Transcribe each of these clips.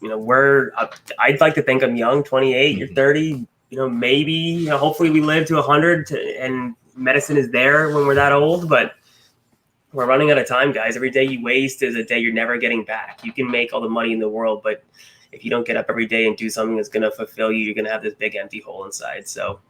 I'd like to think I'm young, 28, you're 30, maybe, hopefully we live to 100 and medicine is there when we're that old, but we're running out of time, guys. Every day you waste is a day you're never getting back. You can make all the money in the world, but if you don't get up every day and do something that's going to fulfill you, you're going to have this big empty hole inside. So,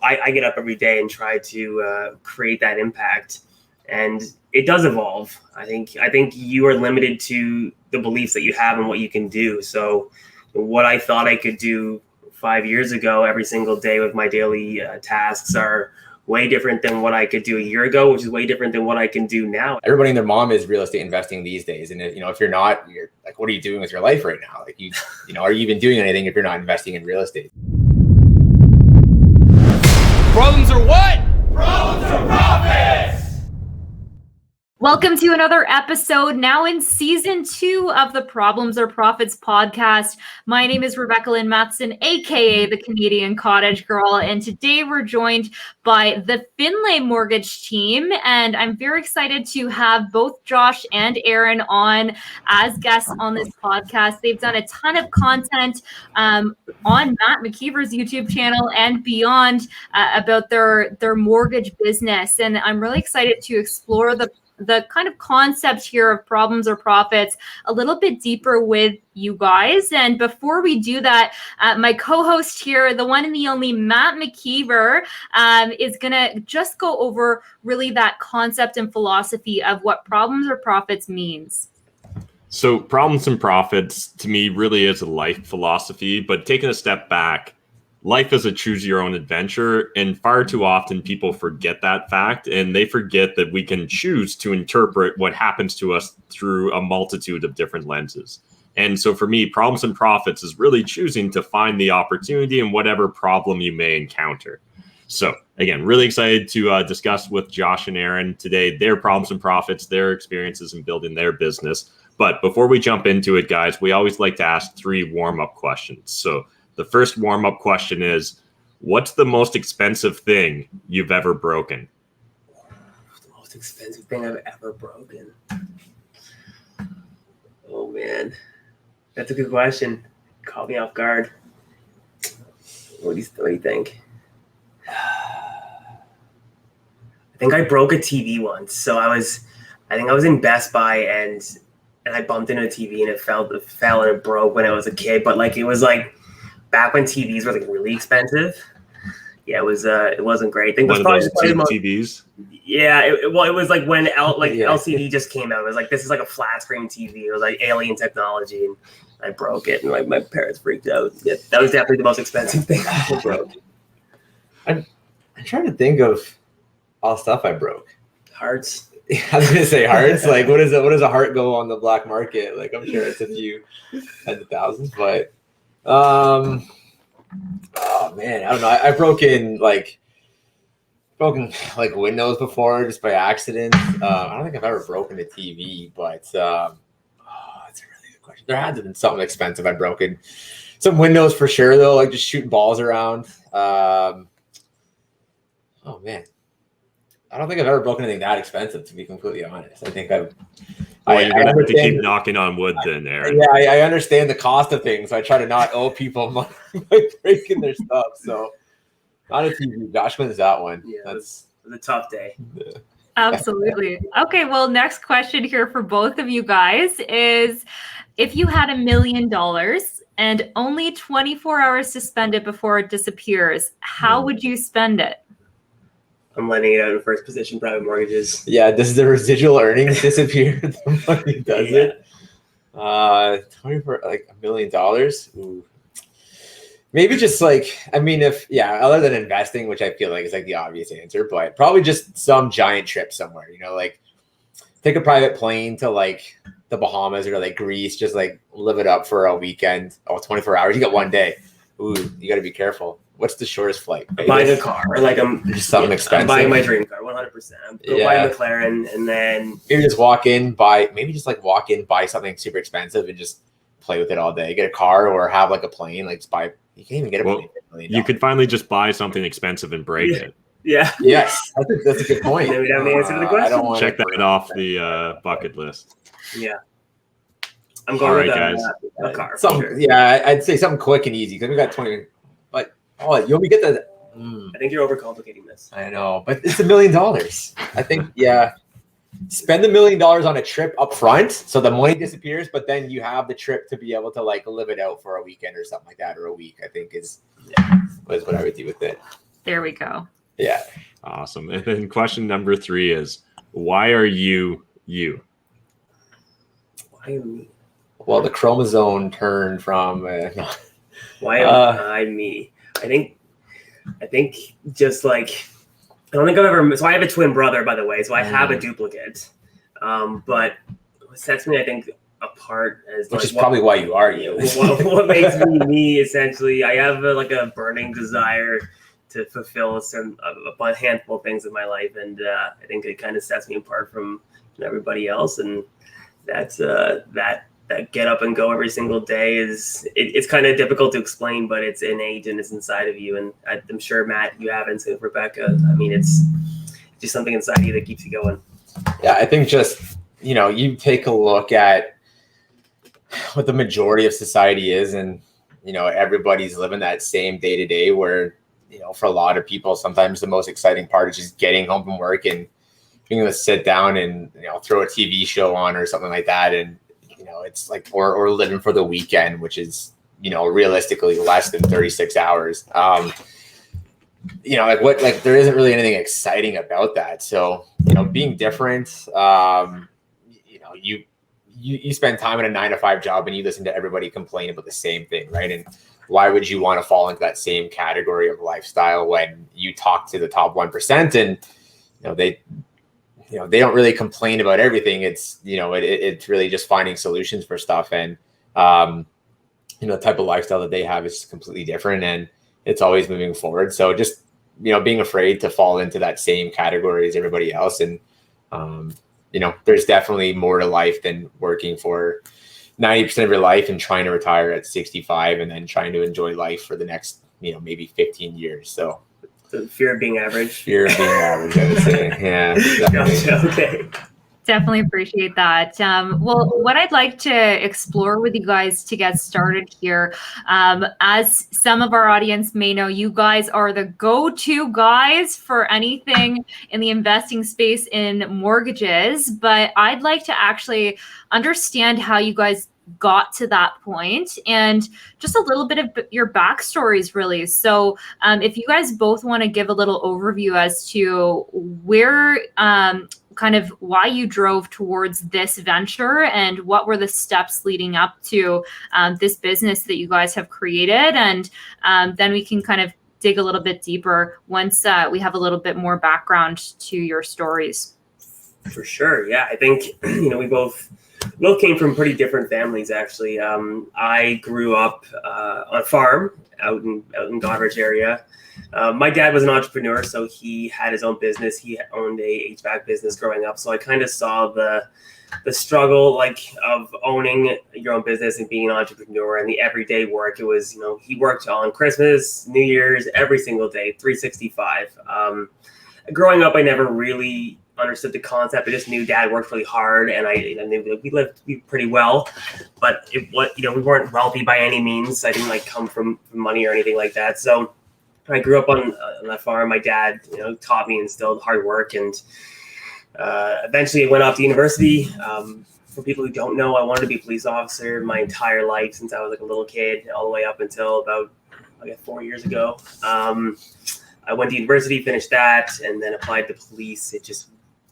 I get up every day and try to create that impact, and it does evolve. I think you are limited to the beliefs that you have and what you can do. So what I thought I could do 5 years ago every single day with my daily tasks are way different than what I could do a year ago, which is way different than what I can do now. Everybody and their mom is real estate investing these days. And if you're not, you're like, what are you doing with your life right now? Like are you even doing anything if you're not investing in real estate? Problems are what? Problems are profits! Welcome to another episode, now in season 2 of the Problems or Profits podcast. My name is Rebecca Lynn Matson, aka the Canadian Cottage Girl, and today we're joined by the Findlay Mortgage Team, and I'm very excited to have both Josh and Ehren on as guests on this podcast. They've done a ton of content on Matt McKeever's YouTube channel and beyond about their mortgage business, and I'm really excited to explore the kind of concept here of problems or profits a little bit deeper with you guys. And before we do that, my co-host here, the one and the only Matt McKeever, is going to just go over really that concept and philosophy of what problems or profits means. So problems and profits to me really is a life philosophy, but taking a step back, life is a choose your own adventure, and far too often people forget that fact, and they forget that we can choose to interpret what happens to us through a multitude of different lenses. And so for me, problems and profits is really choosing to find the opportunity in whatever problem you may encounter. So again, really excited to discuss with Josh and Ehren today their problems and profits, their experiences in building their business. But before we jump into it, guys, we always like to ask 3 warm-up questions. So the first warm-up question is, what's the most expensive thing you've ever broken? The most expensive thing I've ever broken. Oh, man. That's a good question. Caught me off guard. What do you think? I think I broke a TV once. So I think I was in Best Buy and I bumped into a TV and it fell and it broke when I was a kid. But it was back when TVs were really expensive. Yeah, it wasn't great. I think one of those TVs. Yeah, it was when LCD just came out. It was this is a flat screen TV. It was alien technology, and I broke it, and my parents freaked out. Yeah, that was definitely the most expensive thing I broke. I'm trying to think of all stuff I broke. Hearts. I was gonna say hearts. What does a heart go on the black market? I'm sure it's a few tens of thousands, but. Oh man, I don't know. I've broken windows before just by accident. I don't think I've ever broken a TV, but that's a really good question. There had to have been something expensive I've broken. Some windows for sure though, just shooting balls around. Oh man. I don't think I've ever broken anything that expensive, to be completely honest. I think you're going to have to keep knocking on wood then, Ehren. Yeah, I understand the cost of things. So I try to not owe people money by breaking their stuff. So not a TV. Josh wins that one. Yeah, that's a tough day. Yeah. Absolutely. Okay, well, next question here for both of you guys is, if you had $1 million and only 24 hours to spend it before it disappears, how would you spend it? I'm letting it out in first position private mortgages. Yeah, does the residual earnings disappear? The money does it. 24 $1 million. Ooh. Maybe just other than investing, which I feel like is the obvious answer, but probably just some giant trip somewhere. Take a private plane to the Bahamas or Greece, just live it up for a weekend. 24 hours. You got one day. Ooh, you got to be careful. What's the shortest flight? Buying a car, just something expensive. I'm buying my dream car, 100%. Go buy a McLaren, and then maybe just walk in, buy something super expensive, and just play with it all day. Get a car or have a plane. Just buy. You can't even get a plane. You could finally just buy something expensive and break it. Yeah. Yes, that's a good point. Then we have the answer to the question. Check that off the bucket list. Yeah. I'm going All with right, a car. For Something, sure. yeah, I'd say something quick and easy because we got 20. But you want me to get the? I think you're overcomplicating this. I know, but it's $1 million. I think, yeah. Spend $1 million on a trip up front, so the money disappears, but then you have the trip to be able to like live it out for a weekend or something like that, or a week. I think was what I would do with it. There we go. Yeah. Awesome. And then question number 3 is, why are you you? Why me? Well, the chromosome turned from. Why am I me? I think just like I don't think I've ever. So I have a twin brother, by the way. So I have a duplicate. But what sets me, I think, apart as Which is probably why you are you. what makes me me, essentially. I have a burning desire to fulfill a handful of things in my life, and I think it kind of sets me apart from everybody else. And that's that get up and go every single day it's kind of difficult to explain, but it's innate and it's inside of you. And I'm sure, Matt, you haven't. So Rebecca, I mean, it's just something inside of you that keeps you going. Yeah, I think just, you take a look at what the majority of society is, and, everybody's living that same day to day where, for a lot of people, sometimes the most exciting part is just getting home from work and being able to sit down and, throw a TV show on or something like that. And, it's like, or living for the weekend, which is, realistically less than 36 hours. There isn't really anything exciting about that. So, being different, you spend time in a 9-to-5 job and you listen to everybody complain about the same thing, right? And why would you want to fall into that same category of lifestyle when you talk to the top 1% and, they don't really complain about everything. It's, it's really just finding solutions for stuff. And, the type of lifestyle that they have is completely different and it's always moving forward. So just, being afraid to fall into that same category as everybody else. And, there's definitely more to life than working for 90% of your life and trying to retire at 65 and then trying to enjoy life for the next, maybe 15 years. So, the fear of being average. Fear of being average, I would say. Yeah. Gotcha. Okay. Definitely appreciate that. Well, what I'd like to explore with you guys to get started here, as some of our audience may know, you guys are the go-to guys for anything in the investing space in mortgages. But I'd like to actually understand how you guys got to that point and just a little bit of your backstories, really. So if you guys both want to give a little overview as to where kind of why you drove towards this venture and what were the steps leading up to this business that you guys have created. And then we can kind of dig a little bit deeper once we have a little bit more background to your stories. For sure. Yeah. I think, we both came from pretty different families, actually. I grew up on a farm out in Goderich area. My dad was an entrepreneur, so he had his own business. He owned a HVAC business growing up. So I kind of saw the struggle of owning your own business and being an entrepreneur and the everyday work. It was, he worked on Christmas, New Year's, every single day, 365. Growing up, I never really understood the concept. I just knew Dad worked really hard, and I knew that we lived pretty well, but we weren't wealthy by any means. I didn't come from money or anything like that. So I grew up on that farm. My dad, taught me and instilled hard work, and eventually I went off to university. For people who don't know, I wanted to be a police officer my entire life since I was a little kid, all the way up until about 4 years ago. I went to university, finished that, and then applied to police. It just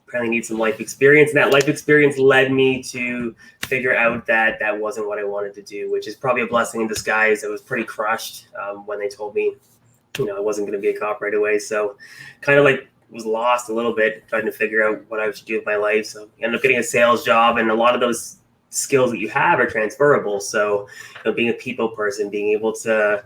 apparently needs some life experience. And that life experience led me to figure out that wasn't what I wanted to do, which is probably a blessing in disguise. I was pretty crushed when they told me, I wasn't going to be a cop right away. So kind of was lost a little bit trying to figure out what I should do with my life. So I ended up getting a sales job, and a lot of those skills that you have are transferable. So, being a people person, being able to,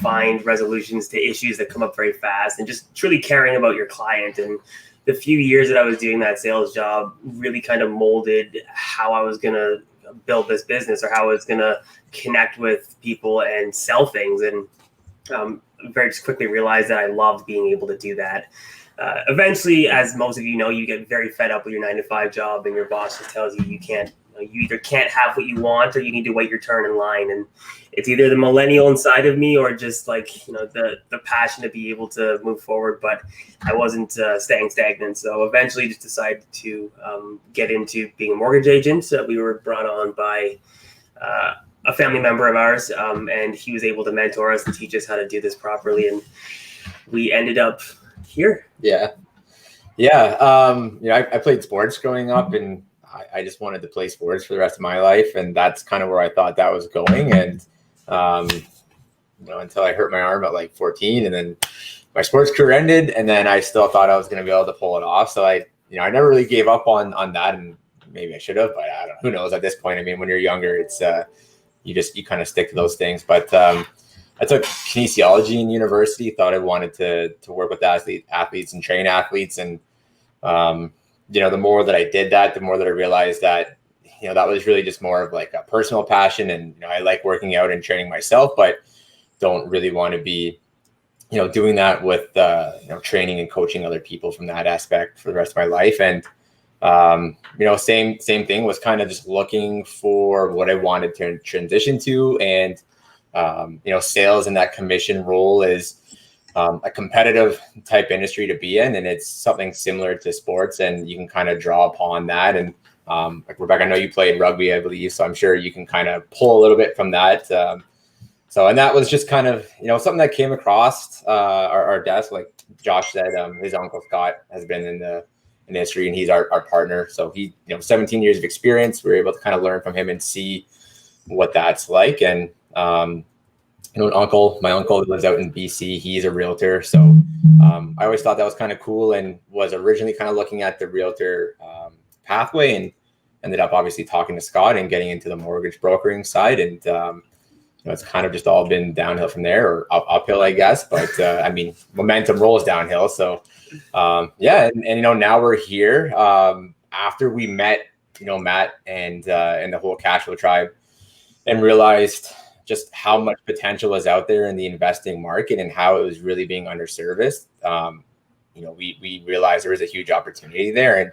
find resolutions to issues that come up very fast, and just truly caring about your client. And the few years that I was doing that sales job really kind of molded how I was going to build this business, or how I was going to connect with people and sell things. And very just quickly realized that I loved being able to do that. Eventually, as most of you know, you get very fed up with your 9-to-5 job, and your boss just tells you you can't you either can't have what you want or you need to wait your turn in line. And it's either the millennial inside of me or just like, the passion to be able to move forward. But I wasn't staying stagnant. So eventually just decided to get into being a mortgage agent. We were brought on by a family member of ours, and he was able to mentor us and teach us how to do this properly. And we ended up here. Yeah. I played sports growing up, and I just wanted to play sports for the rest of my life. And that's kind of where I thought that was going. And, until I hurt my arm at like 14, and then my sports career ended, and then I still thought I was going to be able to pull it off. So I never really gave up on that, and maybe I should have, but I don't know. Who knows at this point? I mean, when you're younger, it's, you kind of stick to those things. But I took kinesiology in university, thought I wanted to work with athletes and train athletes. And, the more that I did that, the more that I realized that, that was really just more of like a personal passion. And, I like working out and training myself, but don't really want to be, doing that with, training and coaching other people from that aspect for the rest of my life. And, same thing, was kind of just looking for what I wanted to transition to. And, sales in that commission role is a competitive type industry to be in. And it's something similar to sports, and you can kind of draw upon that. And like Rebecca, I know you played rugby, I believe, so I'm sure you can kind of pull a little bit from that. And that was just kind of, something that came across our desk. Like Josh said, his uncle Scott has been in the industry, and he's our partner. So he, 17 years of experience. We were able to kind of learn from him and see what that's like. And, my uncle lives out in BC. He's a realtor. So I always thought that was kind of cool, and was originally kind of looking at the realtor pathway, and ended up obviously talking to Scott and getting into the mortgage brokering side. And, it's kind of just all been downhill from there, or uphill, I guess. But momentum rolls downhill. So now we're here after we met, Matt and the whole cash flow tribe, and realized just how much potential was out there in the investing market and how it was really being underserviced. We realized there was a huge opportunity there, and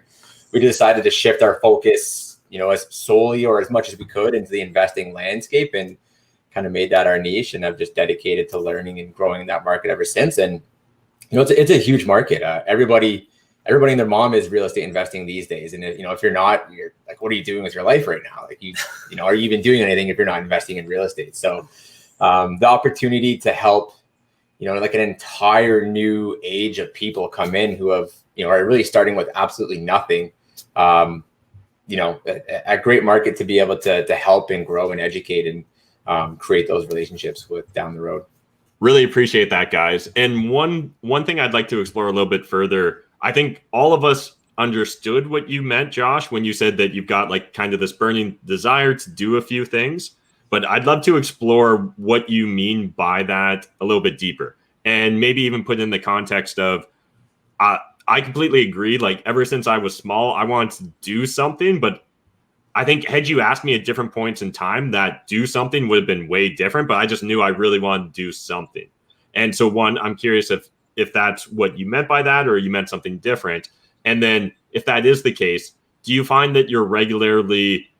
we decided to shift our focus, as solely or as much as we could into the investing landscape, and kind of made that our niche, and I've just dedicated to learning and growing in that market ever since. And, it's a huge market. Everybody and their mom is real estate investing these days. And if you're not, you're like, what are you doing with your life right now? Like are you even doing anything if you're not investing in real estate? So the opportunity to help, like an entire new age of people come in who have, are really starting with absolutely nothing. A great market to be able to help and grow and educate and create those relationships with down the road. Really appreciate that, guys. And one thing I'd like to explore a little bit further, I think all of us understood what you meant, Josh, when you said that you've got like kind of this burning desire to do a few things. But I'd love to explore what you mean by that a little bit deeper, and maybe even put in the context of, I completely agree. Like ever since I was small, I wanted to do something, but I think had you asked me at different points in time, that do something would have been way different, but I just knew I really wanted to do something. And so I'm curious if that's what you meant by that, or you meant something different. And then if that is the case, do you find that you're regularly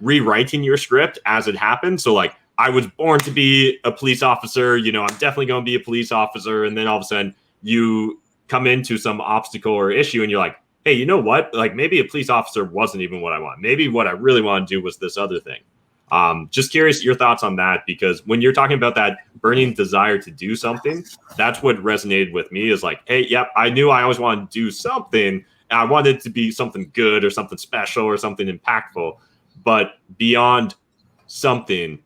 rewriting your script as it happens? So like, I was born to be a police officer, I'm definitely going to be a police officer. And then all of a sudden you come into some obstacle or issue and you're like, hey, you know what? Like maybe a police officer wasn't even what I want. Maybe what I really want to do was this other thing. Just curious your thoughts on that, because when you're talking about that burning desire to do something, that's what resonated with me, is like, hey, yep, I knew I always wanted to do something. And I wanted it to be something good or something special or something impactful. But beyond something,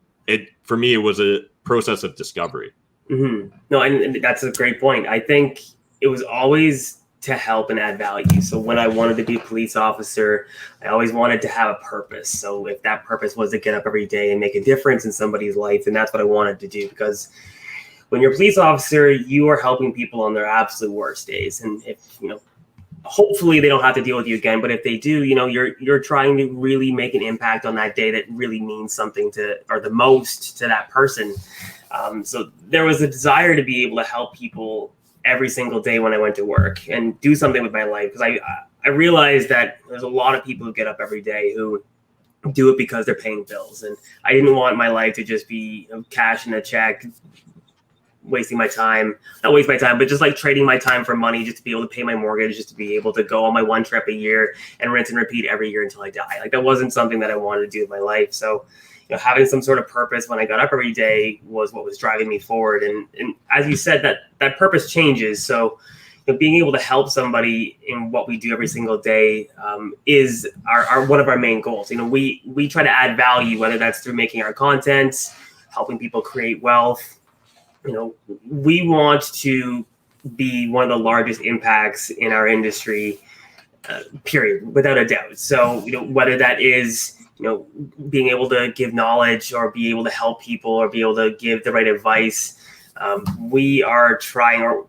for me, it was a process of discovery. Mm-hmm. No, and that's a great point. I think it was always to help and add value. So when I wanted to be a police officer, I always wanted to have a purpose. So if that purpose was to get up every day and make a difference in somebody's life, then that's what I wanted to do. Because when you're a police officer, you are helping people on their absolute worst days. And if, hopefully they don't have to deal with you again, but if they do, you're trying to really make an impact on that day that really means something or the most to that person. So there was a desire to be able to help people every single day when I went to work and do something with my life. Because I realized that there's a lot of people who get up every day who do it because they're paying bills. And I didn't want my life to just be cashing a check, wasting my time, not waste my time, but just like trading my time for money just to be able to pay my mortgage, just to be able to go on my one trip a year and rinse and repeat every year until I die. Like that wasn't something that I wanted to do with my life. So, having some sort of purpose when I got up every day was what was driving me forward. And as you said, that purpose changes. So, being able to help somebody in what we do every single day is our one of our main goals. We try to add value, whether that's through making our content, helping people create wealth. We want to be one of the largest impacts in our industry, period, without a doubt. So, whether that is, being able to give knowledge or be able to help people or be able to give the right advice, we are trying, or,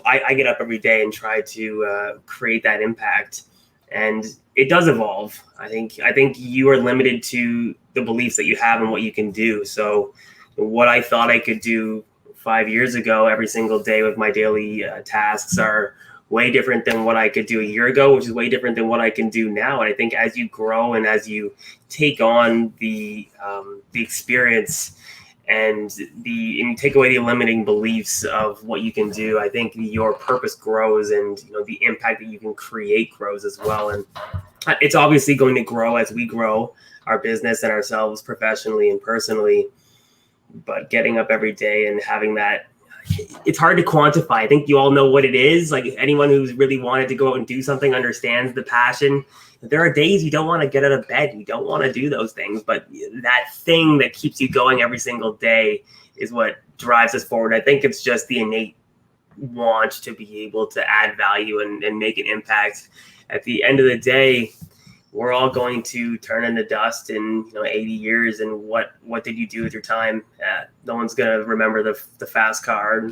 I get up every day and try to create that impact. And it does evolve. I think you are limited to the beliefs that you have and what you can do. So what I thought I could do 5 years ago every single day with my daily tasks are way different than what I could do a year ago, which is way different than what I can do now. And I think as you grow and as you take on the experience and you take away the limiting beliefs of what you can do, I think your purpose grows, and the impact that you can create grows as well. And it's obviously going to grow as we grow our business and ourselves professionally and personally. But getting up every day and having that, it's hard to quantify. I think you all know what it is. Like anyone who's really wanted to go out and do something understands the passion. There are days you don't want to get out of bed. You don't want to do those things. But that thing that keeps you going every single day is what drives us forward. I think it's just the innate want to be able to add value and make an impact. At the end of the day, we're all going to turn into dust in 80 years. And what did you do with your time? No one's going to remember the fast car.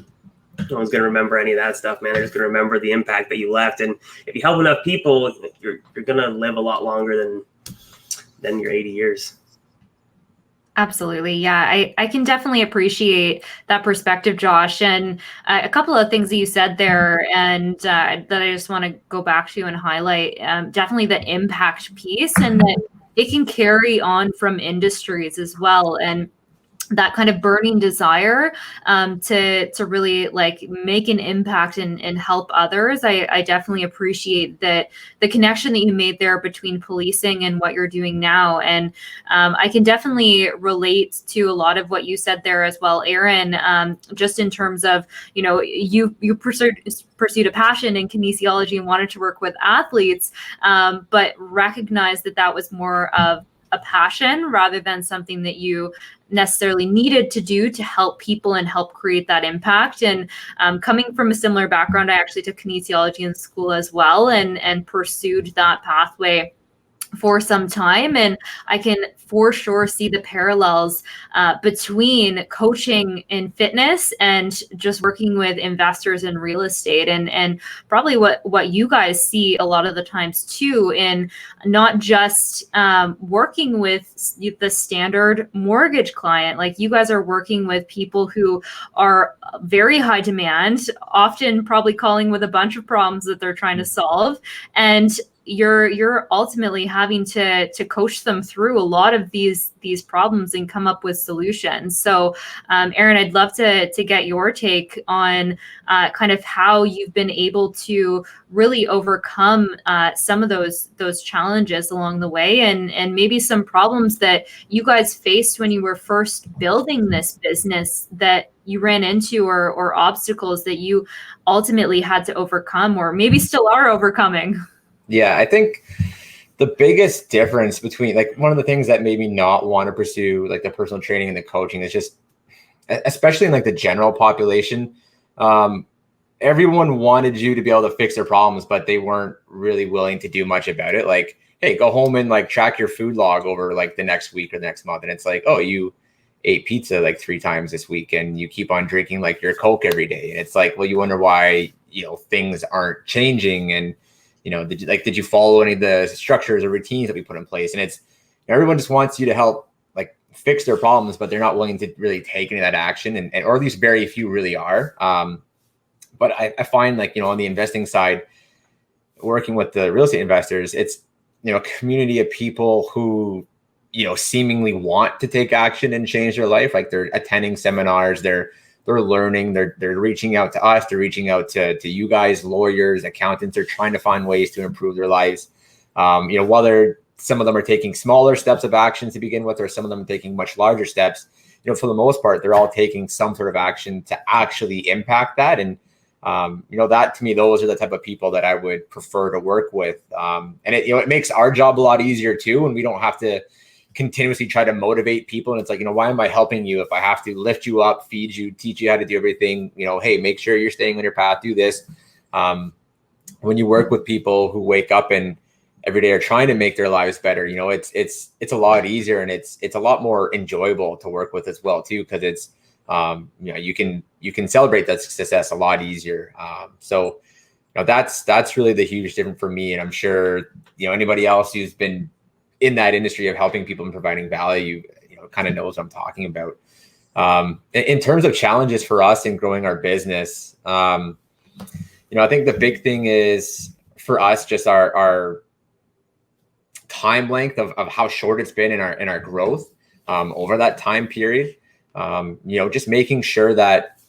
No one's going to remember any of that stuff, man. They're just going to remember the impact that you left. And if you help enough people, you're going to live a lot longer than your 80 years. Absolutely. Yeah, I can definitely appreciate that perspective, Josh. And a couple of things that you said there and that I just want to go back to and highlight, definitely the impact piece, and that it can carry on from industries as well. And that kind of burning desire to really like make an impact and help others. I definitely appreciate that the connection that you made there between policing and what you're doing now. And I can definitely relate to a lot of what you said there as well, Ehren, just in terms of, you pursued a passion in kinesiology and wanted to work with athletes, but recognized that was more of a passion rather than something that you necessarily needed to do to help people and help create that impact. And coming from a similar background, I actually took kinesiology in school as well and pursued that pathway for some time. And I can for sure see the parallels between coaching in fitness and just working with investors in real estate, and probably what you guys see a lot of the times too, in not just working with the standard mortgage client. Like you guys are working with people who are very high demand, often probably calling with a bunch of problems that they're trying to solve, and you're ultimately having to coach them through a lot of these problems and come up with solutions. So Ehren, I'd love to get your take on kind of how you've been able to really overcome some of those challenges along the way, and maybe some problems that you guys faced when you were first building this business that you ran into, or obstacles that you ultimately had to overcome, or maybe still are overcoming. Yeah, I think the biggest difference between, like, one of the things that made me not want to pursue like the personal training and the coaching is just, especially in like the general population, everyone wanted you to be able to fix their problems, but they weren't really willing to do much about it. Like, hey, go home and like track your food log over like the next week or the next month. And it's like, oh, you ate pizza like 3 times this week and you keep on drinking like your Coke every day. And it's like, well, you wonder why, things aren't changing. And did you follow any of the structures or routines that we put in place? And it's, everyone just wants you to help like fix their problems, but they're not willing to really take any of that action, and or at least very few really are. But I find, like, on the investing side, working with the real estate investors, it's, a community of people who, seemingly want to take action and change their life. Like they're attending seminars, they're learning, they're reaching out to us, they're reaching out to you guys, lawyers, accountants. They're trying to find ways to improve their lives. Whether some of them are taking smaller steps of action to begin with, or some of them are taking much larger steps, for the most part, they're all taking some sort of action to actually impact that. And, that to me, those are the type of people that I would prefer to work with. And it makes our job a lot easier too. And we don't have to continuously try to motivate people. And it's like, why am I helping you if I have to lift you up, feed you, teach you how to do everything? Hey, make sure you're staying on your path, do this. When you work with people who wake up and every day are trying to make their lives better, it's a lot easier, and it's a lot more enjoyable to work with as well too, because it's you can celebrate that success a lot easier. So that's really the huge difference for me, and I'm sure anybody else who's been in that industry of helping people and providing value, kind of knows what I'm talking about. In terms of challenges for us in growing our business, I think the big thing is for us just our time length of how short it's been in our growth over that time period. Just making sure that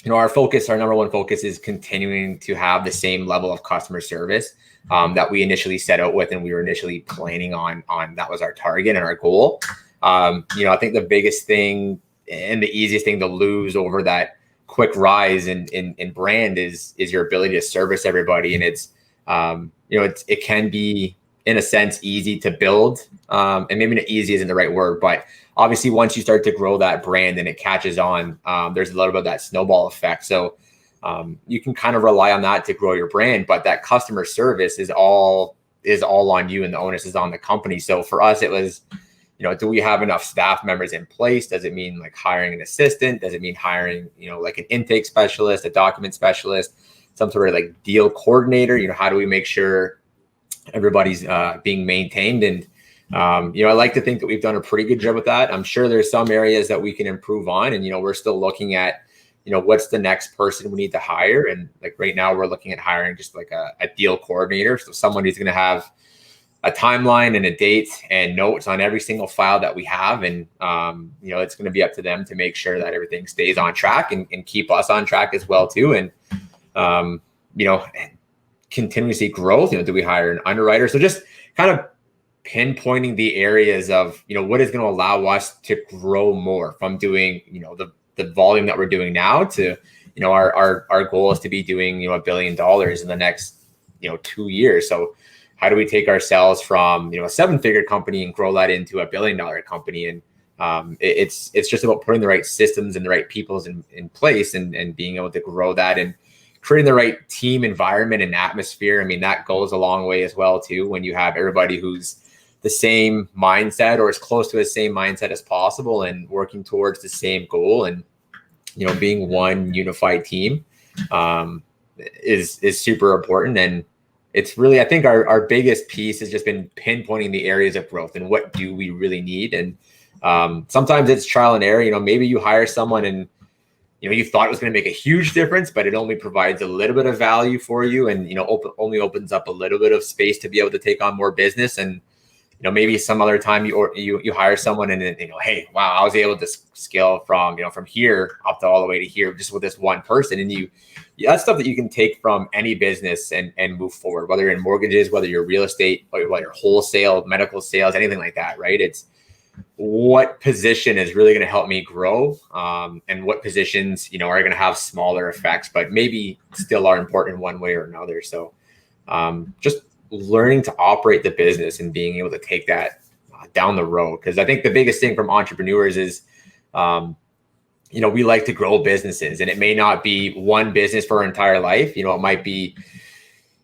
our number one focus is continuing to have the same level of customer service that we initially set out with, and we were initially planning on. That was our target and our goal. I think the biggest thing and the easiest thing to lose over that quick rise in brand is your ability to service everybody. And it's it can be, in a sense, easy to build, and maybe not easy isn't the right word, but obviously once you start to grow that brand and it catches on, there's a little bit of that snowball effect. So you can kind of rely on that to grow your brand, but that customer service is all on you, and the onus is on the company. So for us, it was, do we have enough staff members in place? Does it mean like hiring an assistant? Does it mean hiring, like an intake specialist, a document specialist, some sort of like deal coordinator? How do we make sure everybody's being maintained? And I like to think that we've done a pretty good job with that. I'm sure there's some areas that we can improve on, and we're still looking at what's the next person we need to hire. And like right now we're looking at hiring just like a deal coordinator, so someone who's going to have a timeline and a date and notes on every single file that we have. And it's going to be up to them to make sure that everything stays on track and keep us on track as well too. And continuously growth, do we hire an underwriter? So just kind of pinpointing the areas of what is going to allow us to grow more from doing the volume that we're doing now to our goal is to be doing $1 billion in the next 2 years. So how do we take ourselves from a 7-figure company and grow that into $1 billion company? And it's just about putting the right systems and the right peoples in place and being able to grow that and creating the right team environment and atmosphere. I mean, that goes a long way as well too, when you have everybody who's the same mindset or as close to the same mindset as possible and working towards the same goal, and being one unified team is super important. And it's really, I think our biggest piece has just been pinpointing the areas of growth and what do we really need. And sometimes it's trial and error. Maybe you hire someone and you thought it was going to make a huge difference, but it only provides a little bit of value for you, and only opens up a little bit of space to be able to take on more business. And maybe some other time you hire someone and then hey, wow, I was able to scale from from here up to all the way to here just with this one person. And that's stuff that you can take from any business and move forward, whether you're in mortgages, whether you're real estate, or whether you're wholesale, medical sales, anything like that, right? It's what position is really going to help me grow, and what positions are going to have smaller effects, but maybe still are important in one way or another. So just learning to operate the business and being able to take that down the road. Because I think the biggest thing from entrepreneurs is, we like to grow businesses, and it may not be one business for our entire life. It might be,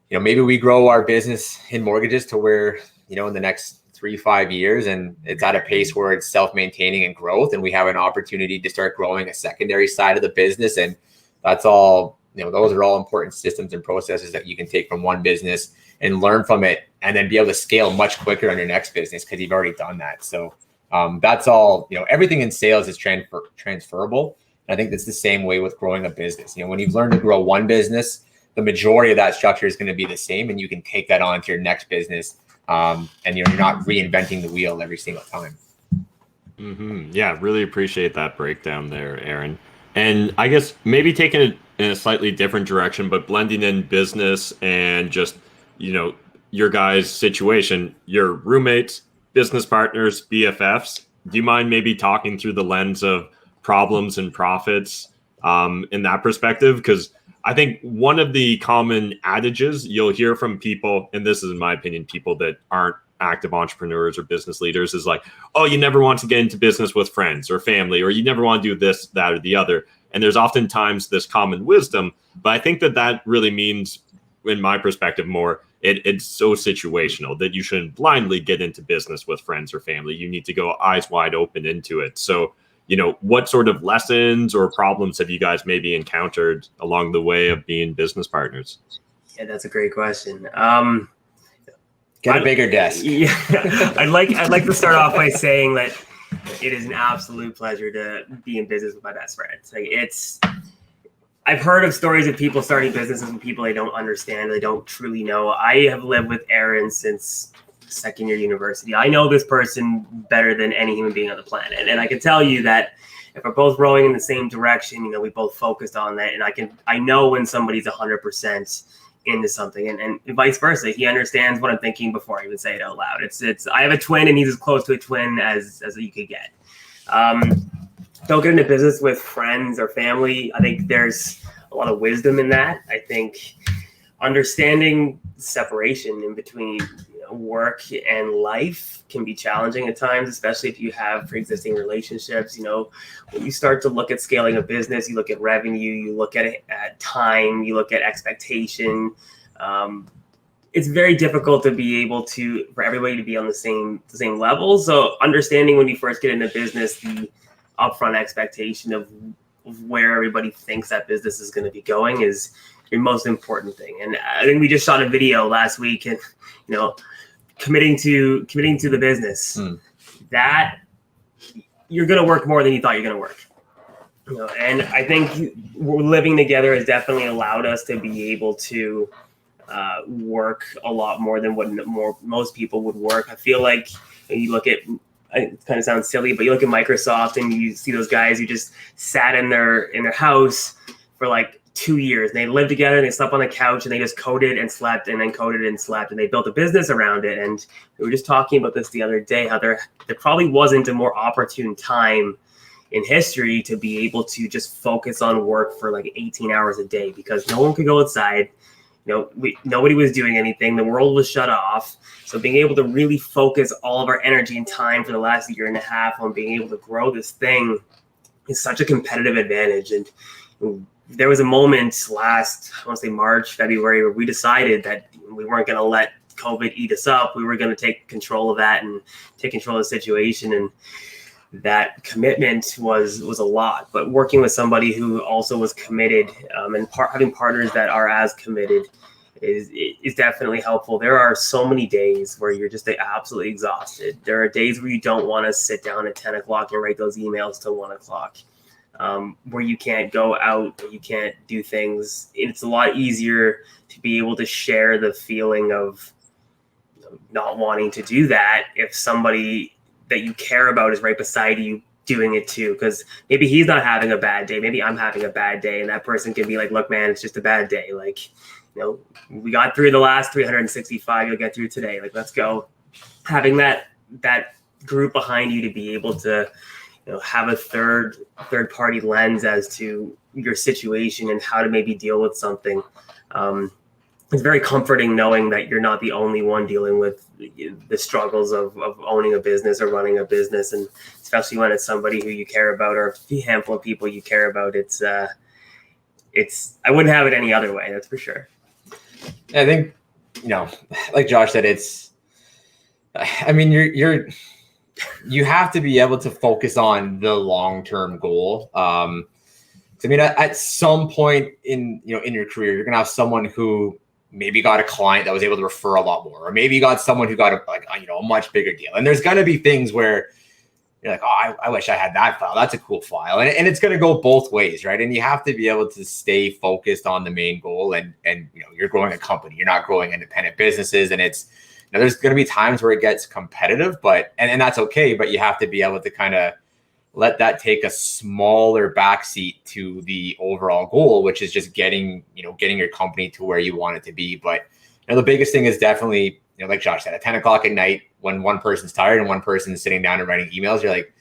maybe we grow our business in mortgages to where, in the next 3-5 years, and it's at a pace where it's self-maintaining and growth, and we have an opportunity to start growing a secondary side of the business. And that's all, those are all important systems and processes that you can take from one business and learn from it, and then be able to scale much quicker on your next business because you've already done that. So that's all, everything in sales is transferable. And I think that's the same way with growing a business. When you've learned to grow one business, the majority of that structure is going to be the same, and you can take that on to your next business. And you're not reinventing the wheel every single time. Mm-hmm. Yeah, really appreciate that breakdown there, Ehren. And I guess maybe taking it in a slightly different direction, but blending in business and just, your guys' situation, your roommates, business partners, BFFs. Do you mind maybe talking through the lens of problems and profits in that perspective? Because I think one of the common adages you'll hear from people, and this is in my opinion, people that aren't active entrepreneurs or business leaders, is like, oh, you never want to get into business with friends or family, or you never want to do this, that, or the other. And there's oftentimes this common wisdom, but I think that really means, in my perspective, more it's so situational that you shouldn't blindly get into business with friends or family. You need to go eyes wide open into it. So, what sort of lessons or problems have you guys maybe encountered along the way of being business partners? Yeah, that's a great question. Get a bigger desk. Yeah, I'd like to start off by saying that it is an absolute pleasure to be in business with my best friends. I've heard of stories of people starting businesses with people they don't understand, they don't truly know. I have lived with Ehren since second year university. I know this person better than any human being on the planet, and I can tell you that if we're both rowing in the same direction, we both focused on that, and I know when somebody's 100% into something, and vice versa. He understands what I'm thinking before I even say it out loud. I have a twin, and he's as close to a twin as you could get. Don't get into business with friends or family. I think there's a lot of wisdom in that. I think understanding separation in between work and life can be challenging at times, especially if you have pre-existing relationships. When you start to look at scaling a business, you look at revenue, you look at time, you look at expectation. It's very difficult to be able for everybody to be on the same level. So understanding when you first get into business, the upfront expectation of where everybody thinks that business is going to be going is your most important thing. And I think we just shot a video last week, and committing to the business, that you're going to work more than you thought you're going to work. And I think living together has definitely allowed us to be able to work a lot more than what most people would work. I feel like you look at, it kind of sounds silly, but you look at Microsoft and you see those guys who just sat in their house for like 2 years, and they lived together, and they slept on the couch, and they just coded and slept, and then coded and slept, and they built a business around it. And we were just talking about this the other day, how there probably wasn't a more opportune time in history to be able to just focus on work for like 18 hours a day, because no one could go outside. Nobody was doing anything. The world was shut off. So being able to really focus all of our energy and time for the last year and a half on being able to grow this thing is such a competitive advantage. And there was a moment last, I want to say March, February, where we decided that we weren't going to let COVID eat us up. We were going to take control of that and take control of the situation. And that commitment was a lot, but working with somebody who also was committed, and having partners that are as committed is definitely helpful. There are so many days where you're just absolutely exhausted. There are days where you don't want to sit down at 10 o'clock and write those emails till 1 o'clock, where you can't go out, you can't do things. It's a lot easier to be able to share the feeling of not wanting to do that if somebody that you care about is right beside you doing it too, because maybe he's not having a bad day, maybe I'm having a bad day, and that person can be like, look, man, it's just a bad day, we got through the last 365, you'll get through today, let's go. Having that group behind you to be able to have a third party lens as to your situation and how to maybe deal with something. It's very comforting knowing that you're not the only one dealing with the struggles of owning a business or running a business, and especially when it's somebody who you care about or a handful of people you care about. It's I wouldn't have it any other way, that's for sure. I think, like Josh said, you have to be able to focus on the long-term goal. At some point in your career, you're gonna have someone who maybe got a client that was able to refer a lot more, or maybe you got someone who got a much bigger deal. And there's gonna be things where, you're like, oh, I wish I had that file. That's a cool file. And it's going to go both ways, right? And you have to be able to stay focused on the main goal. And you're growing a company. You're not growing independent businesses. And it's, there's going to be times where it gets competitive, and that's okay. But you have to be able to kind of let that take a smaller backseat to the overall goal, which is just getting your company to where you want it to be. But the biggest thing is definitely, like Josh said, at 10 o'clock at night, when one person's tired and one person's sitting down and writing emails, you're like,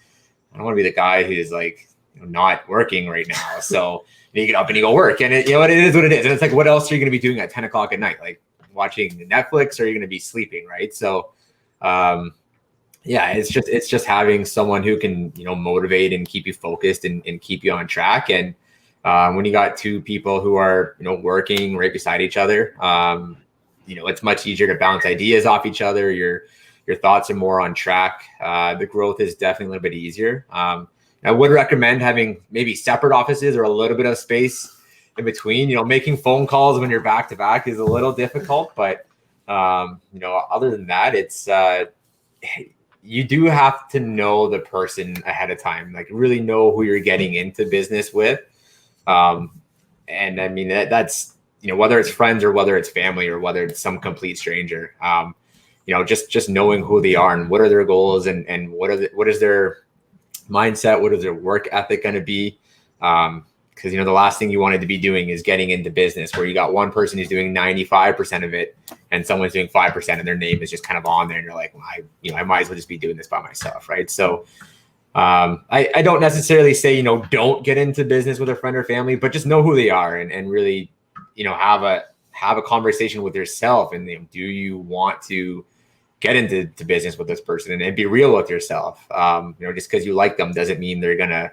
I don't want to be the guy who's like not working right now. So you get up and you go work, and it is what it is. And it's like, what else are you going to be doing at 10 o'clock at night? Like watching Netflix, or are you going to be sleeping? Right. So, it's just having someone who can, motivate and keep you focused and keep you on track. And when you got two people who are, working right beside each other, it's much easier to bounce ideas off each other. Your thoughts are more on track. The growth is definitely a little bit easier. I would recommend having maybe separate offices or a little bit of space in between. Making phone calls when you're back to back is a little difficult, but other than that, it's you do have to know the person ahead of time, like really know who you're getting into business with. And I mean, that's, whether it's friends or whether it's family or whether it's some complete stranger, just knowing who they are and what are their goals and what is their mindset, what is their work ethic going to be? Because, the last thing you wanted to be doing is getting into business where you got one person who's doing 95% of it and someone's doing 5% and their name is just kind of on there. And you're like, well, I might as well just be doing this by myself. Right. So I don't necessarily say, don't get into business with a friend or family, but just know who they are and really, have a conversation with yourself. And do you want to get into business with this person and be real with yourself? Just because you like them doesn't mean they're going to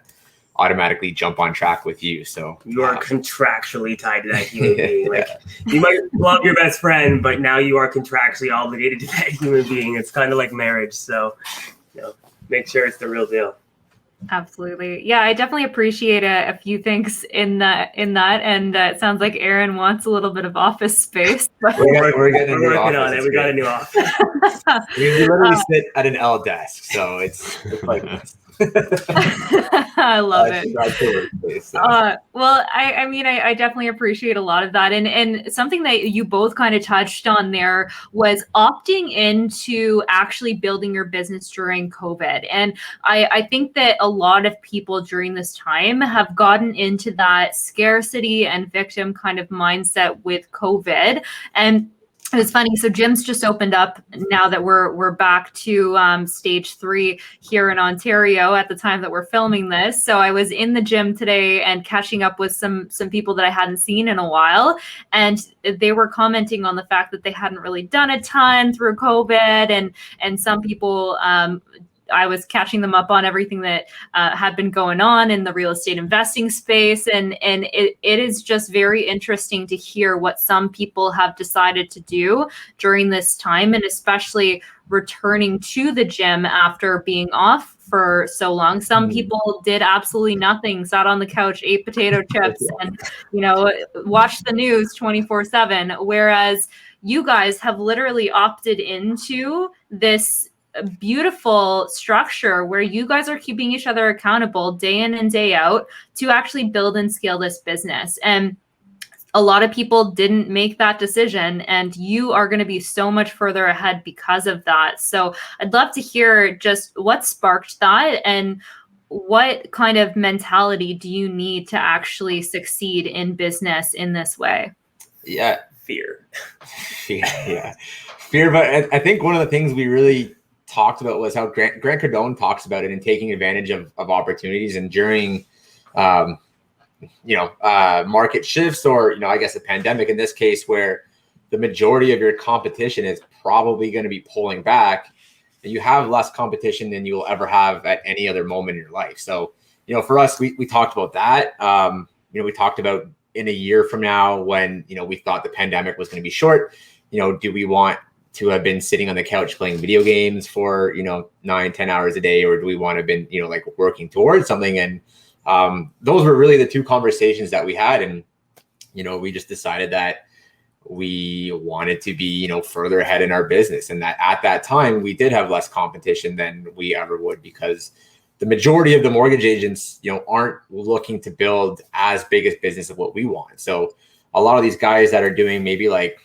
automatically jump on track with you. So you are contractually tied to that human being. Like you might love your best friend, but now you are contractually obligated to that human being. It's kind of like marriage. So, make sure it's the real deal. Absolutely. Yeah, I definitely appreciate a few things in that. And it sounds like Ehren wants a little bit of office space. We're working on it. We got a new office. We literally sit at an L desk. So it's like this. I love it. Well, I definitely appreciate a lot of that. And something that you both kind of touched on there was opting into actually building your business during COVID. And I think that a lot of people during this time have gotten into that scarcity and victim kind of mindset with COVID. And it's funny. So gyms just opened up now that we're back to stage 3 here in Ontario at the time that we're filming this. So I was in the gym today and catching up with some people that I hadn't seen in a while. And they were commenting on the fact that they hadn't really done a ton through COVID. And some people, I was catching them up on everything that had been going on in the real estate investing space. And it is just very interesting to hear what some people have decided to do during this time, and especially returning to the gym after being off for so long. Some people did absolutely nothing, sat on the couch, ate potato chips, and, watched the news 24/7. Whereas you guys have literally opted into this beautiful structure where you guys are keeping each other accountable day in and day out to actually build and scale this business. And a lot of people didn't make that decision, and you are going to be so much further ahead because of that. So I'd love to hear just what sparked that and what kind of mentality do you need to actually succeed in business in this way? Yeah. Fear. Yeah. Fear. But I think one of the things we really talked about was how Grant Cardone talks about it and taking advantage of opportunities. And during, market shifts or, I guess a pandemic in this case, where the majority of your competition is probably going to be pulling back, and you have less competition than you will ever have at any other moment in your life. So, for us, we talked about that. We talked about in a year from now when, we thought the pandemic was going to be short, do we want to have been sitting on the couch playing video games for, 9-10 hours a day, or do we want to have been, working towards something? And those were really the two conversations that we had. And, we just decided that we wanted to be, further ahead in our business. And that at that time, we did have less competition than we ever would, because, the majority of the mortgage agents, aren't looking to build as big a business of what we want. So a lot of these guys that are doing maybe like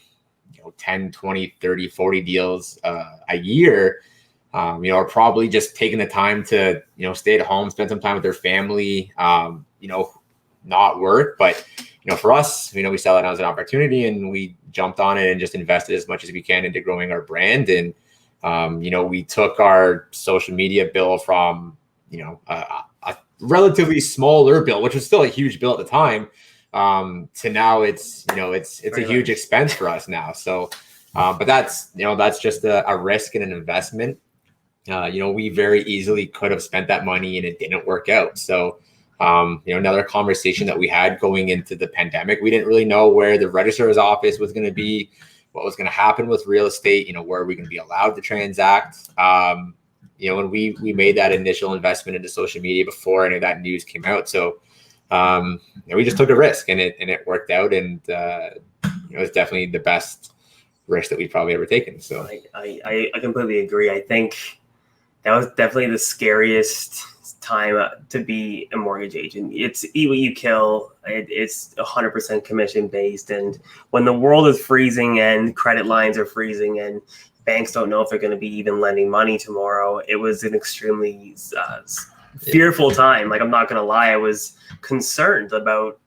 10, 20, 30, 40 deals a year, are probably just taking the time to, stay at home, spend some time with their family, not work. But, for us, we saw it as an opportunity, and we jumped on it and just invested as much as we can into growing our brand. And, we took our social media bill from, a relatively smaller bill, which was still a huge bill at the time, to now it's a huge expense for us now. So, but that's just a risk and an investment. We very easily could have spent that money and it didn't work out. So, another conversation that we had going into the pandemic, we didn't really know where the registrar's office was going to be, what was going to happen with real estate, where are we going to be allowed to transact. When we made that initial investment into social media before any of that news came out. So, we just took a risk and it worked out. And, it was definitely the best risk that we've probably ever taken. So I completely agree. I think that was definitely the scariest time to be a mortgage agent. It's eat what you kill. It's 100% commission based. And when the world is freezing and credit lines are freezing and banks don't know if they're going to be even lending money tomorrow, it was an extremely fearful time. Like, I'm not going to lie, I was concerned about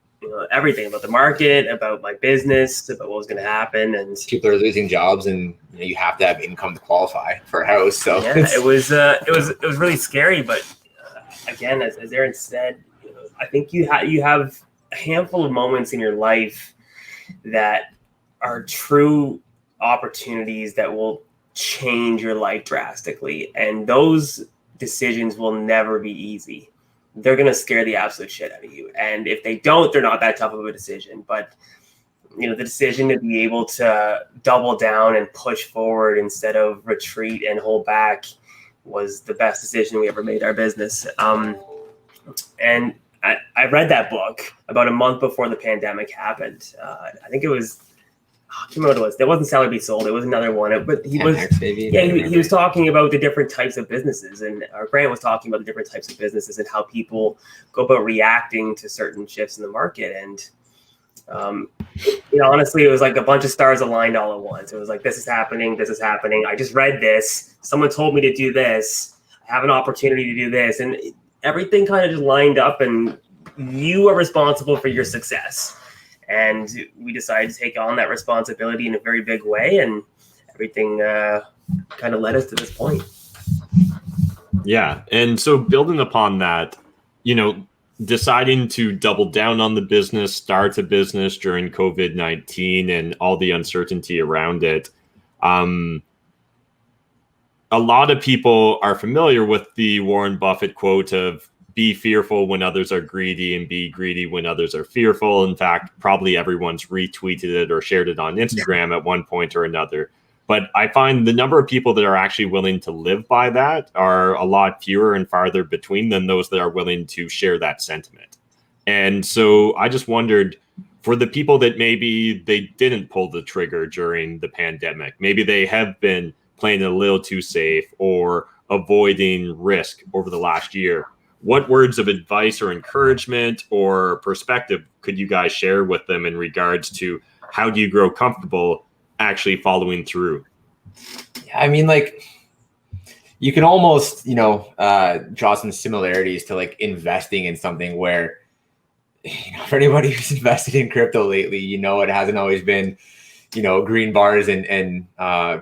everything, about the market, about my business, about what was going to happen. And people are losing jobs, and you have to have income to qualify for a house. So yeah, it was really scary. But again, as Ehren said, I think you have a handful of moments in your life that are true opportunities that will change your life drastically, and those decisions will never be easy. They're going to scare the absolute shit out of you. And if they don't, they're not that tough of a decision. But, the decision to be able to double down and push forward instead of retreat and hold back was the best decision we ever made in our business. And I read that book about a month before the pandemic happened. I think it was, I can't remember what it was. It wasn't Sell or Be Sold. It was another one. But he was, he was talking about the different types of businesses, and Grant was talking about the different types of businesses and how people go about reacting to certain shifts in the market. And, honestly, it was like a bunch of stars aligned all at once. It was like, this is happening. This is happening. I just read this. Someone told me to do this. I have an opportunity to do this. And everything kind of just lined up, and you are responsible for your success. And we decided to take on that responsibility in a very big way, and everything kind of led us to this point. Yeah. And so building upon that, deciding to double down on the business, start a business during COVID-19 and all the uncertainty around it. A lot of people are familiar with the Warren Buffett quote of be fearful when others are greedy and be greedy when others are fearful. In fact, probably everyone's retweeted it or shared it on Instagram at one point or another. But I find the number of people that are actually willing to live by that are a lot fewer and farther between than those that are willing to share that sentiment. And so I just wondered, for the people that maybe they didn't pull the trigger during the pandemic, maybe they have been playing a little too safe or avoiding risk over the last year, what words of advice or encouragement or perspective could you guys share with them in regards to how do you grow comfortable actually following through? I mean, like, you can almost, draw some similarities to like investing in something where, for anybody who's invested in crypto lately, it hasn't always been, green bars and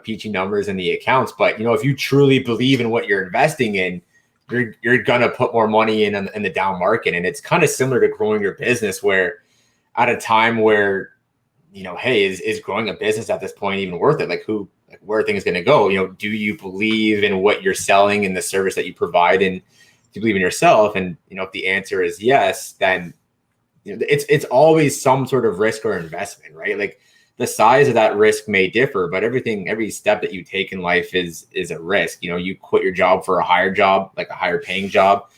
peachy numbers in the accounts. But, if you truly believe in what you're investing in, you're going to put more money in the down market. And it's kind of similar to growing your business, where at a time where, hey, is growing a business at this point even worth it? Like, where are things going to go? Do you believe in what you're selling and the service that you provide, and do you believe in yourself? And, if the answer is yes, then, it's always some sort of risk or investment, right? Like, the size of that risk may differ, but every step that you take in life is a risk. You quit your job for a higher job, like a higher paying job.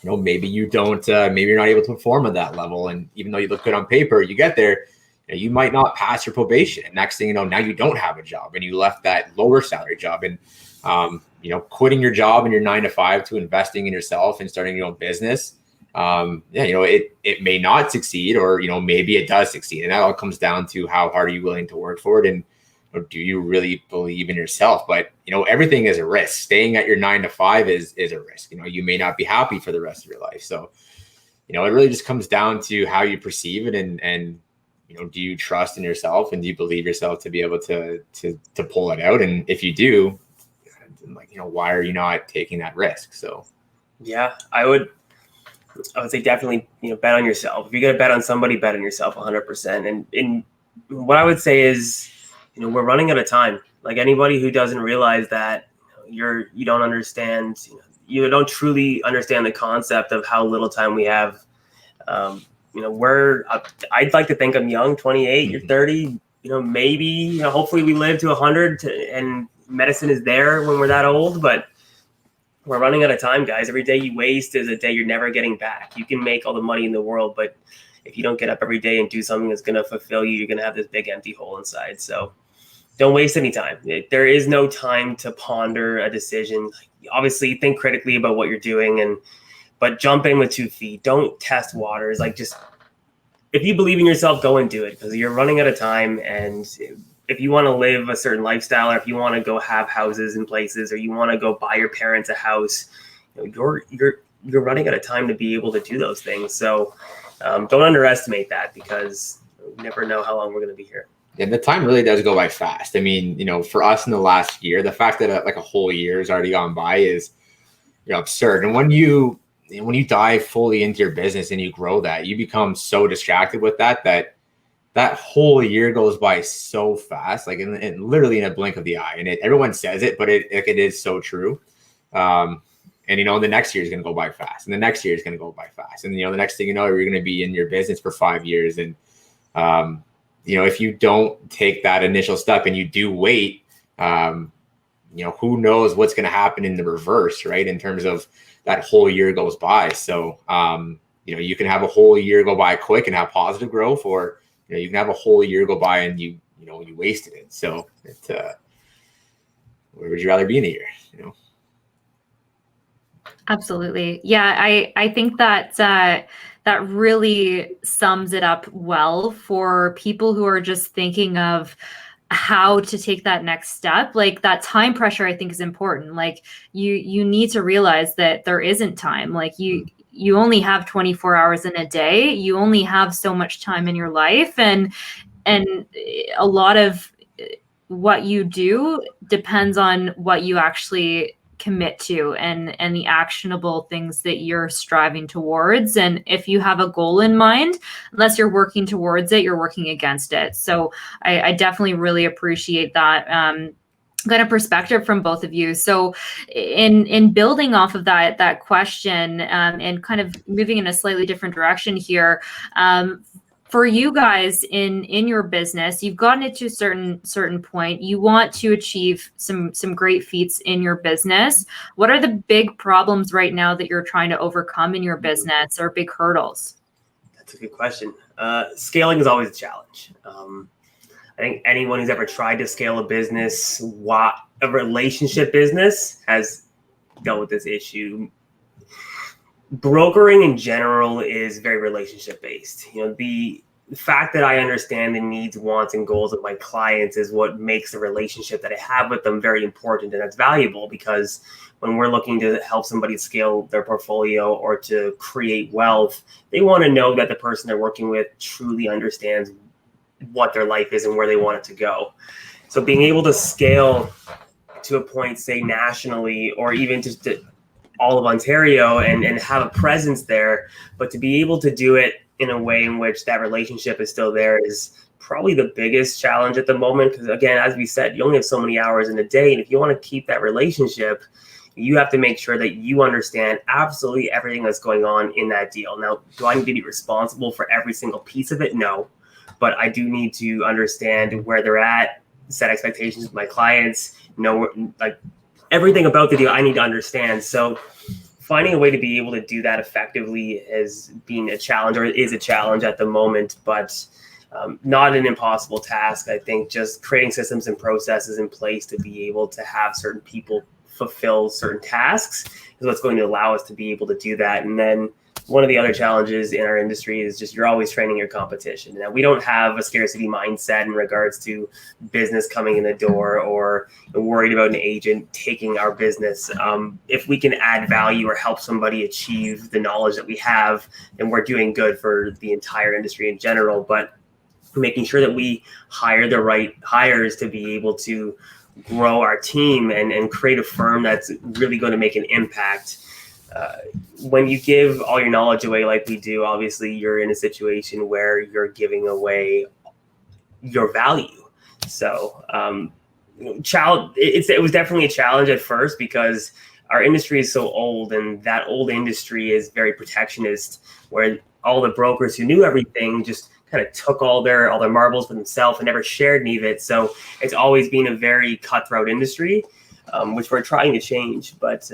Maybe you don't, maybe you're not able to perform at that level. And even though you look good on paper, you get there, you might not pass your probation. And next thing you know, now you don't have a job and you left that lower salary job. And, quitting your job and your 9 to 5 to investing in yourself and starting your own business. It may not succeed, or, maybe it does succeed. And that all comes down to how hard are you willing to work for it? And do you really believe in yourself? But, everything is a risk. Staying at your 9 to 5 is a risk. You may not be happy for the rest of your life. So, it really just comes down to how you perceive it, and do you trust in yourself, and do you believe yourself to be able to pull it out? And if you do, why are you not taking that risk? So, yeah, I would say definitely, bet on yourself. If you're going to bet on somebody, bet on yourself 100%. And what I would say is, we're running out of time. Like, anybody who doesn't realize that, you don't understand, you don't truly understand the concept of how little time we have. I'd like to think I'm young, 28, you're 30, maybe, hopefully we live to 100 and medicine is there when we're that old, but we're running out of time, guys. Every day you waste is a day you're never getting back. You can make all the money in the world, but if you don't get up every day and do something that's going to fulfill you, you're going to have this big empty hole inside. So don't waste any time. There is no time to ponder a decision. Obviously, think critically about what you're doing, but jump in with 2 feet. Don't test waters. If you believe in yourself, go and do it, because you're running out of time. And if you want to live a certain lifestyle, or if you want to go have houses in places, or you want to go buy your parents a house, you're running out of time to be able to do those things. So don't underestimate that, because you never know how long we're going to be here. And the time really does go by fast. I mean, for us in the last year, the fact that a whole year has already gone by is, absurd. And when you dive fully into your business and you grow that, you become so distracted with that whole year goes by so fast, in literally in a blink of the eye. And everyone says it, but it is so true. And the next year is going to go by fast, and the next year is going to go by fast. And, the next thing you know, you're going to be in your business for 5 years. And, if you don't take that initial step and you do wait, who knows what's going to happen in the reverse, right? In terms of that whole year goes by. So, you can have a whole year go by quick and have positive growth, or, you can have a whole year go by and you wasted it. So where would you rather be in a year, Absolutely. Yeah, I think that really sums it up well for people who are just thinking of how to take that next step. That time pressure, I think, is important. You need to realize that there isn't time. You only have 24 hours in a day. You only have so much time in your life, and a lot of what you do depends on what you actually commit to, and the actionable things that you're striving towards. And if you have a goal in mind, unless you're working towards it, you're working against it. So I definitely really appreciate that kind of perspective from both of you. So in building off of that question, and kind of moving in a slightly different direction here, for you guys in your business, you've gotten it to a certain point. You want to achieve some great feats in your business. What are the big problems right now that you're trying to overcome in your business, or big hurdles? That's a good question. Scaling is always a challenge. I think anyone who's ever tried to scale a business, a relationship business, has dealt with this issue. Brokering in general is very relationship based. The fact that I understand the needs, wants, and goals of my clients is what makes the relationship that I have with them very important, and that's valuable, because when we're looking to help somebody scale their portfolio or to create wealth, they want to know that the person they're working with truly understands what their life is and where they want it to go. So being able to scale to a point, say nationally, or even just to all of Ontario, and have a presence there, but to be able to do it in a way in which that relationship is still there is probably the biggest challenge at the moment. Because again, as we said, you only have so many hours in a day. And if you want to keep that relationship, you have to make sure that you understand absolutely everything that's going on in that deal. Now, do I need to be responsible for every single piece of it? No. But I do need to understand where they're at, set expectations with my clients, know everything about the deal I need to understand. So finding a way to be able to do that effectively has been a challenge, or is a challenge at the moment, but not an impossible task. I think just creating systems and processes in place to be able to have certain people fulfill certain tasks is what's going to allow us to be able to do that. And then one of the other challenges in our industry is just you're always training your competition. Now, we don't have a scarcity mindset in regards to business coming in the door or worried about an agent taking our business. If we can add value or help somebody achieve the knowledge that we have, then we're doing good for the entire industry in general. But making sure that we hire the right hires to be able to grow our team and create a firm that's really going to make an impact. When you give all your knowledge away like we do, obviously you're in a situation where you're giving away your value. So it was definitely a challenge at first because our industry is so old, and that old industry is very protectionist, where all the brokers who knew everything just kind of took all their marbles for themselves and never shared any of it. So it's always been a very cutthroat industry, which we're trying to change. But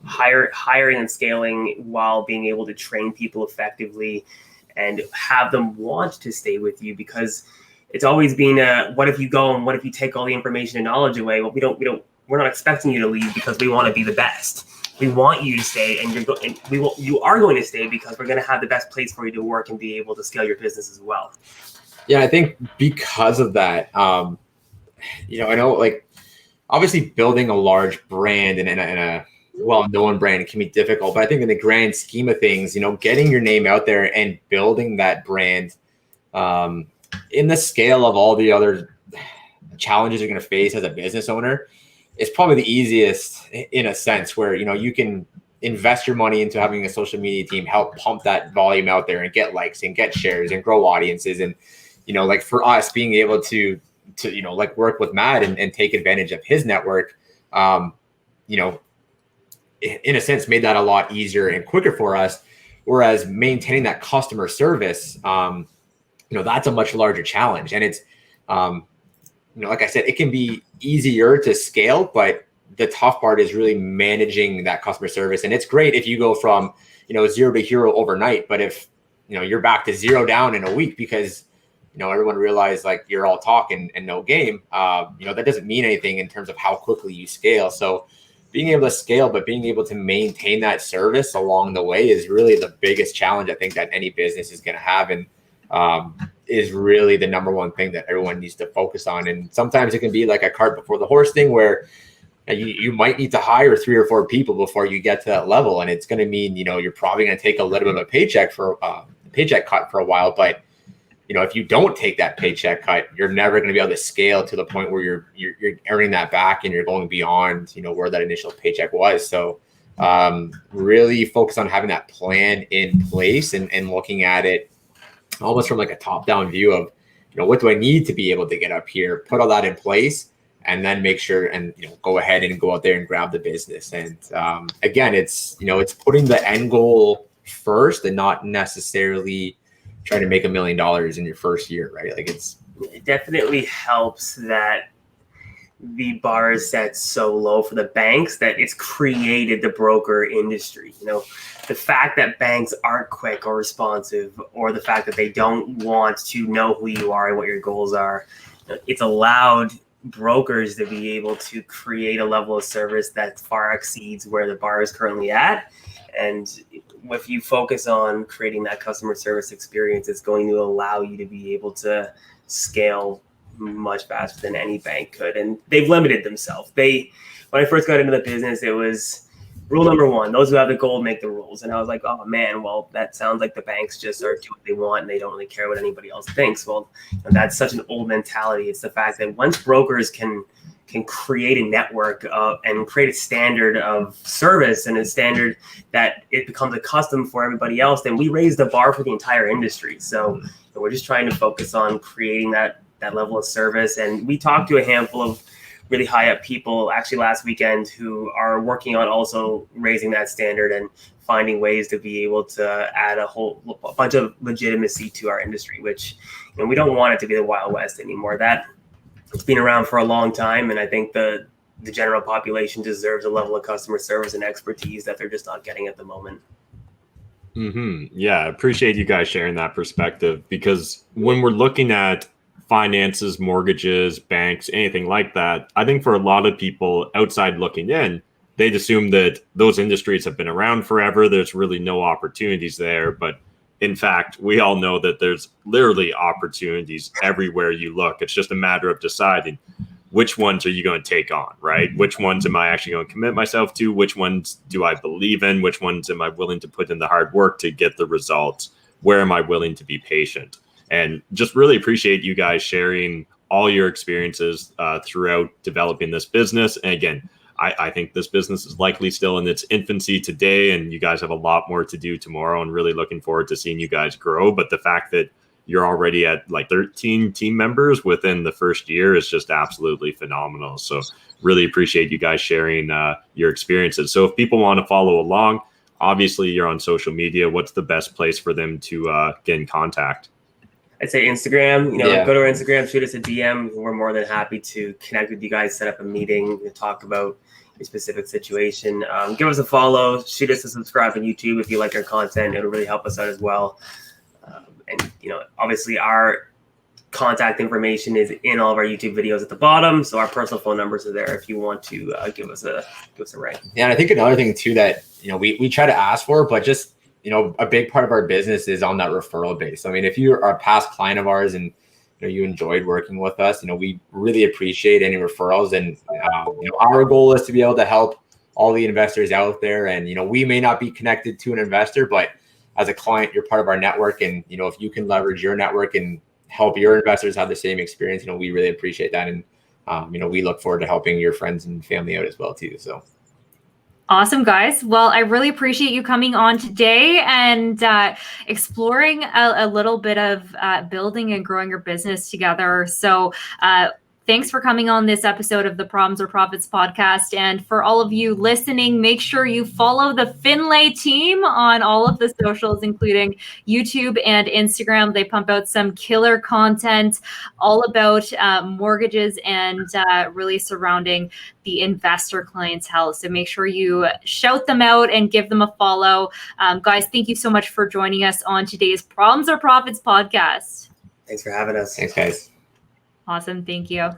hiring and scaling while being able to train people effectively and have them want to stay with you, because it's always been what if you go and what if you take all the information and knowledge away? Well, we're not expecting you to leave because we want to be the best. We want you to stay, and you are going to stay because we're going to have the best place for you to work and be able to scale your business as well. Yeah, I think because of that, I know, like, obviously building a large brand and a well-known brand can be difficult, but I think in the grand scheme of things, getting your name out there and building that brand in the scale of all the other challenges you're going to face as a business owner is probably the easiest in a sense, where, you can invest your money into having a social media team, help pump that volume out there and get likes and get shares and grow audiences. And, like for us being able to like work with Matt and take advantage of his network, in a sense made that a lot easier and quicker for us. Whereas maintaining that customer service, that's a much larger challenge. And it's, like I said, it can be easier to scale, but the tough part is really managing that customer service. And it's great if you go from, 0 to hero overnight, but if, you're back to 0 down in a week because, everyone realized like you're all talk and no game, that doesn't mean anything in terms of how quickly you scale. So being able to scale, but being able to maintain that service along the way is really the biggest challenge I think that any business is going to have. And is really the number one thing that everyone needs to focus on. And sometimes it can be like a cart before the horse thing, where you might need to hire 3 or 4 people before you get to that level. And it's going to mean, you're probably going to take a little bit of a paycheck cut for a while. But, if you don't take that paycheck cut, you're never going to be able to scale to the point where you're earning that back and you're going beyond, where that initial paycheck was. So really focus on having that plan in place and looking at it almost from like a top-down view of, what do I need to be able to get up here, put all that in place, and then make sure and, go ahead and go out there and grab the business. And again, it's putting the end goal first and not necessarily trying to make $1 million in your first year, right? Like it definitely helps that the bar is set so low for the banks that it's created the broker industry. The fact that banks aren't quick or responsive, or the fact that they don't want to know who you are and what your goals are, it's allowed brokers to be able to create a level of service that far exceeds where the bar is currently at. And if you focus on creating that customer service experience, it's going to allow you to be able to scale much faster than any bank could. And they've limited themselves. When I first got into the business, it was rule number 1, those who have the gold make the rules. And I was like, oh man, well, that sounds like the banks just are doing what they want and they don't really care what anybody else thinks. Well, that's such an old mentality. It's the fact that once brokers can create a network and create a standard of service and a standard that it becomes a custom for everybody else, then we raise the bar for the entire industry. So we're just trying to focus on creating that level of service. And we talked to a handful of really high up people actually last weekend who are working on also raising that standard and finding ways to be able to add a bunch of legitimacy to our industry, which we don't want it to be the Wild West anymore. That it's been around for a long time, and I think the general population deserves a level of customer service and expertise that they're just not getting at the moment. Yeah, I appreciate you guys sharing that perspective, because when we're looking at finances, mortgages, banks, anything like that. I think for a lot of people outside looking in, they'd assume that those industries have been around forever. There's really no opportunities there. But in fact, we all know that there's literally opportunities everywhere you look. It's just a matter of deciding which ones are you going to take on, right? Which ones am I actually going to commit myself to? Which ones do I believe in? Which ones am I willing to put in the hard work to get the results? Where am I willing to be patient? And just really appreciate you guys sharing all your experiences throughout developing this business. And again, I think this business is likely still in its infancy today, and you guys have a lot more to do tomorrow, and really looking forward to seeing you guys grow. But the fact that you're already at like 13 team members within the first year is just absolutely phenomenal. So really appreciate you guys sharing your experiences. So if people want to follow along, obviously you're on social media. What's the best place for them to get in contact? I'd say Instagram, Yeah. go to our Instagram, shoot us a DM. We're more than happy to connect with you guys, set up a meeting to talk about your specific situation. Give us a follow, shoot us a subscribe on YouTube if you like our content. It'll really help us out as well. And obviously our contact information is in all of our YouTube videos at the bottom. So our personal phone numbers are there if you want to give us a ring. Yeah, and I think another thing too that we try to ask for, but just a big part of our business is on that referral base. I mean, if you are a past client of ours and you enjoyed working with us, we really appreciate any referrals. And our goal is to be able to help all the investors out there. And we may not be connected to an investor, but as a client, you're part of our network. And if you can leverage your network and help your investors have the same experience, we really appreciate that. And we look forward to helping your friends and family out as well too. So. Awesome, guys. Well, I really appreciate you coming on today and exploring a little bit of building and growing your business together. So thanks for coming on this episode of the Problems or Profits podcast. And for all of you listening, make sure you follow the Findlay team on all of the socials, including YouTube and Instagram. They pump out some killer content all about mortgages and really surrounding the investor clientele. So make sure you shout them out and give them a follow. Guys, thank you so much for joining us on today's Problems or Profits podcast. Thanks for having us. Thanks, guys. Awesome. Thank you.